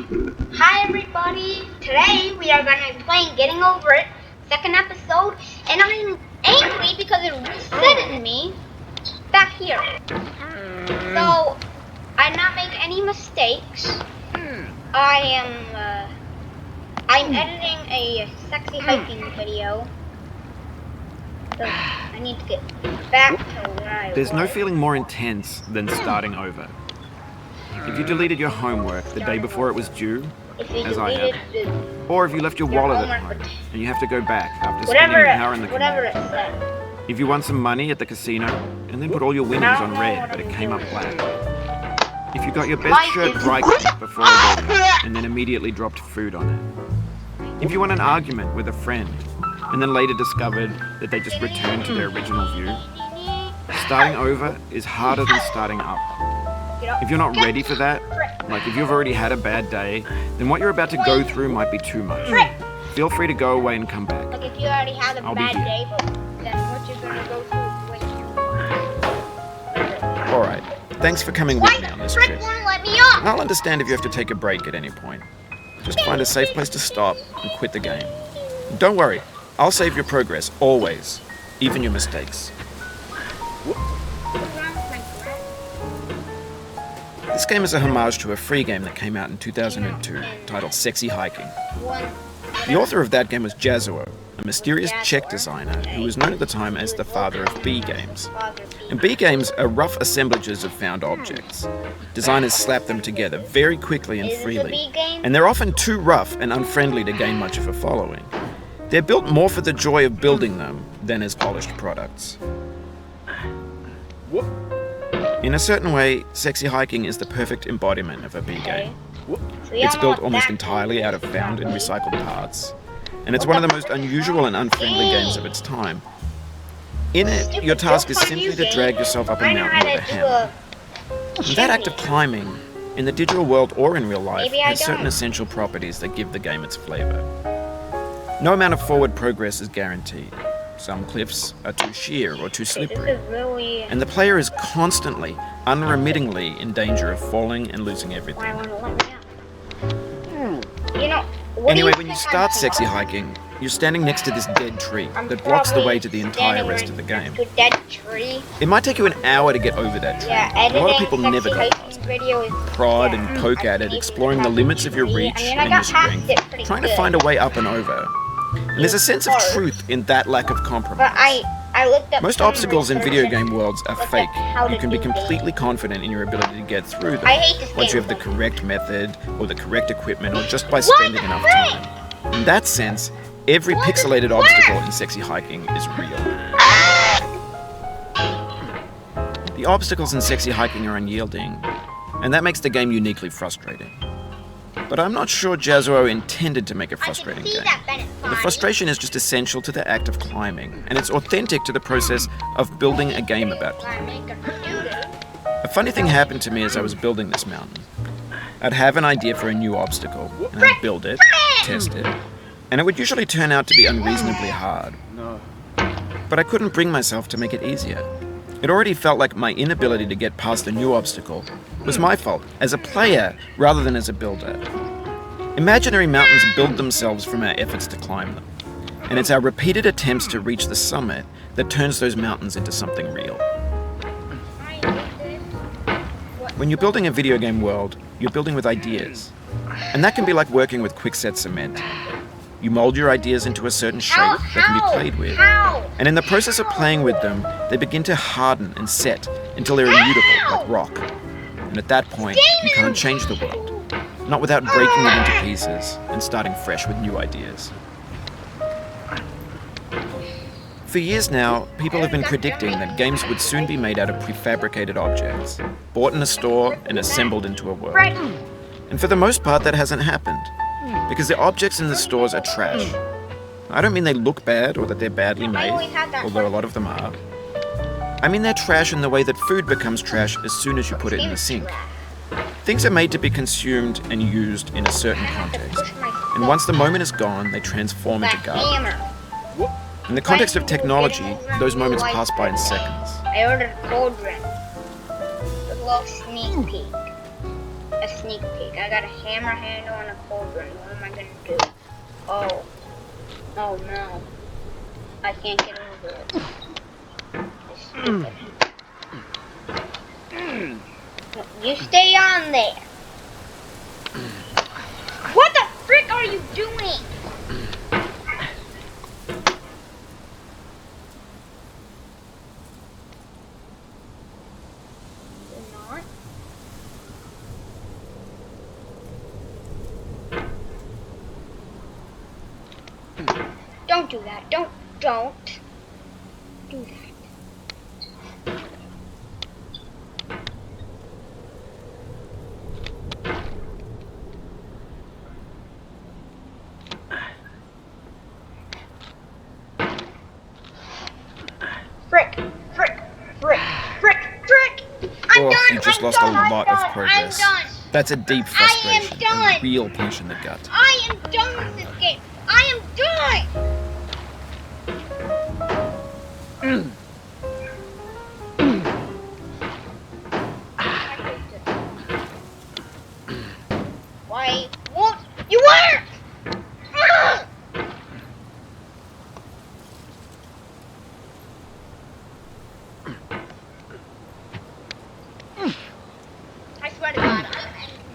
Hi everybody! Today we are going to be playing Getting Over It, second episode, and I'm angry because it resetted me back here. So, I did not make any mistakes. I'm editing a sexy hiking video. So, I need to get back to where I There's no was. feeling more intense than starting over. If you deleted your homework the day before it was due, If you as I deleted have, or if you left your your wallet at homework home and you have to go back after spending whatever, an hour in the whatever it commute. said. If you won some money at the casino and then put all your winnings on red but it came up black. If you got your best shirt bright before a wedding and then immediately dropped food on it. If you won an argument with a friend and then later discovered that they just returned to their original view. Starting over is harder than starting up. If you're not ready for that, like if you've already had a bad day, then what you're about to go through might be too much. Feel free to go away and come back. Like if you already had a I'll be bad here. day, but then what you're gonna go through is way Alright, thanks for coming with me on this trip. won't let me off? And I'll understand if you have to take a break at any point. Just find a safe place to stop and quit the game. And don't worry, I'll save your progress, always. Even your mistakes. This game is a homage to a free game that came out in 2002, titled Sexy Hiking. The author of that game was Jazzuo, a mysterious Czech designer who was known at the time as the father of B games. And B games are rough assemblages of found objects. Designers slap them together very quickly and Is this a freely, B game? and they're often too rough and unfriendly to gain much of a following. They're built more for the joy of building them than as polished products. In a certain way, Sexy Hiking is the perfect embodiment of a B game. It's built almost entirely out of found and recycled parts, and it's one of the most unusual and unfriendly games of its time. In it, your task is simply to drag yourself up a mountain with a hammer. And that act of climbing, in the digital world or in real life, Maybe I has certain don't. essential properties that give the game its flavor. No amount of forward progress is guaranteed. Some cliffs are too sheer or too This slippery, is really. and the player is constantly, unremittingly in danger of falling and losing everything. Why won't it let me out? You know. What Anyway, do when you think start I'm Sexy doing? Hiking, you're standing next to this dead tree I'm that blocks the probably way to the entire standing rest of the game. next to a dead tree. It might take you an hour to get over that tree. Yeah, and a lot of editing people Sexy never go Hiking past it. video is Prod yeah, and poke at it, I exploring the think limits of your it's reach really- I and got your past strength, it pretty trying to good. find a way up and over. And there's a sense of hard. truth in that lack of But compromise. I looked up. Most some obstacles in video research game worlds are looked up fake. how You to can be do completely confident in your ability to get through them I hate this once game you have the so much. correct method or the correct equipment or just by What spending the enough frick? time. In that sense, every What is pixelated that? obstacle in Sexy Hiking is real. The obstacles in Sexy Hiking are unyielding, and that makes the game uniquely frustrating. But I'm not sure Jazzuo intended to make a frustrating game. The frustration is just essential to the act of climbing, and it's authentic to the process of building a game about climbing. A funny thing happened to me as I was building this mountain. I'd have an idea for a new obstacle, and I'd build it, test it, and it would usually turn out to be unreasonably hard. But I couldn't bring myself to make it easier. It already felt like my inability to get past the new obstacle was my fault, as a player rather than as a builder. Imaginary mountains build themselves from our efforts to climb them, and it's our repeated attempts to reach the summit that turns those mountains into something real. When you're building a video game world, you're building with ideas, and that can be like working with quickset cement. You mold your ideas into a certain shape that can be played with, and in the process of playing with them, they begin to harden and set until they're immutable, like rock. And at that point, you can't change the world, not without breaking it into pieces and starting fresh with new ideas. For years now, people have been predicting that games would soon be made out of prefabricated objects, bought in a store and assembled into a world. And for the most part, that hasn't happened, because the objects in the stores are trash. I don't mean they look bad or that they're badly made, although a lot of them are. I mean they're trash in the way that food becomes trash as soon as you put it in the sink. Things are made to be consumed and used in a certain context, and once the moment is gone, they transform into garbage. In the context of technology, those moments pass by in seconds. I ordered a cold drink. A little sneak peek. A sneak peek. I got a hammer handle and a cauldron. What am I gonna do? Oh. Oh no. I can't get over it. It's stupid. You stay on there. What the frick are you doing? Don't do that. Don't do that. Frick. I'm done. You just lost a lot of progress. I'm done. That's a deep frustration. I am done. A real punch in the gut. I am done with this game. I am done. Why won't you work? I swear to God,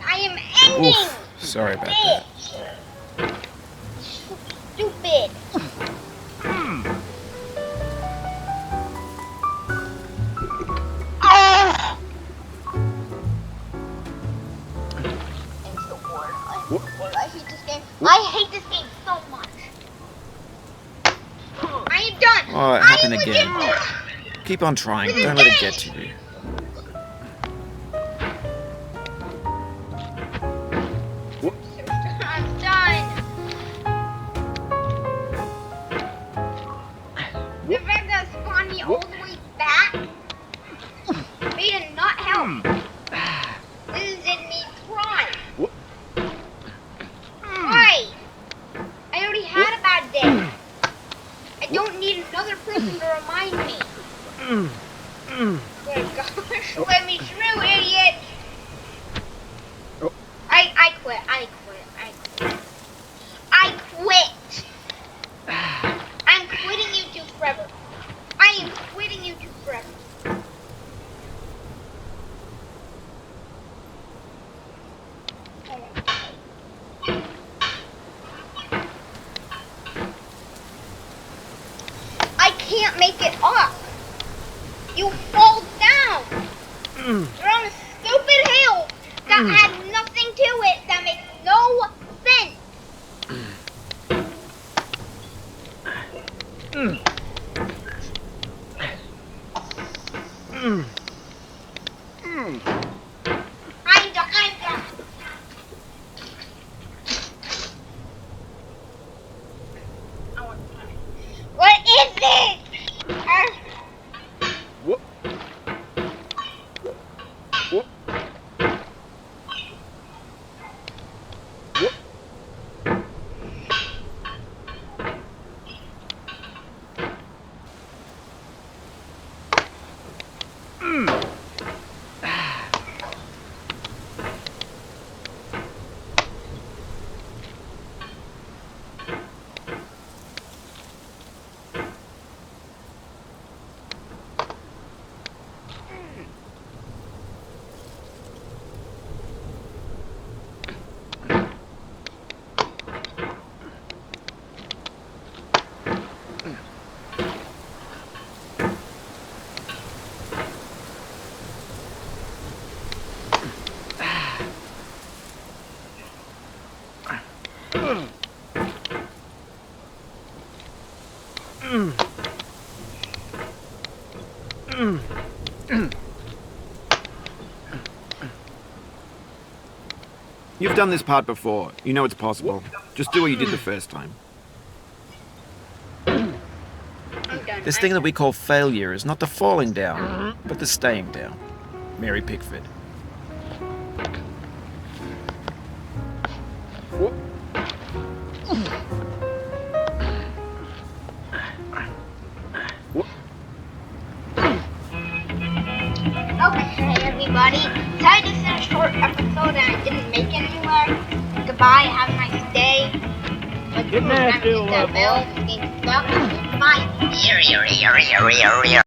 I am ending. Oof, sorry about that. Stupid. I hate this game. I hate this game so much. I am done. Oh, it happened again. Keep on trying. Don't let it get to you. I'm done. The fact that spawned me all the way back made it not help. This didn't need try. Why? I already had a bad day. I don't need another person to remind me. Oh my gosh, let me through, idiot! I quit. I'm quitting YouTube forever. I am quitting YouTube forever. I can't make it up. You fall down. You're on a stupid hill that had nothing to it, that makes no sense. I'm done. I want to try. What is it? You've done this part before. You know it's possible. Just do what you did the first time. I'm done. This thing that we call failure is not the falling down, but the staying down. Mary Pickford. Okay, everybody. Sorry this is a short episode and I didn't anymore. Goodbye. Have a nice day. Like, Good night, that bell. This game's stuck. Bye.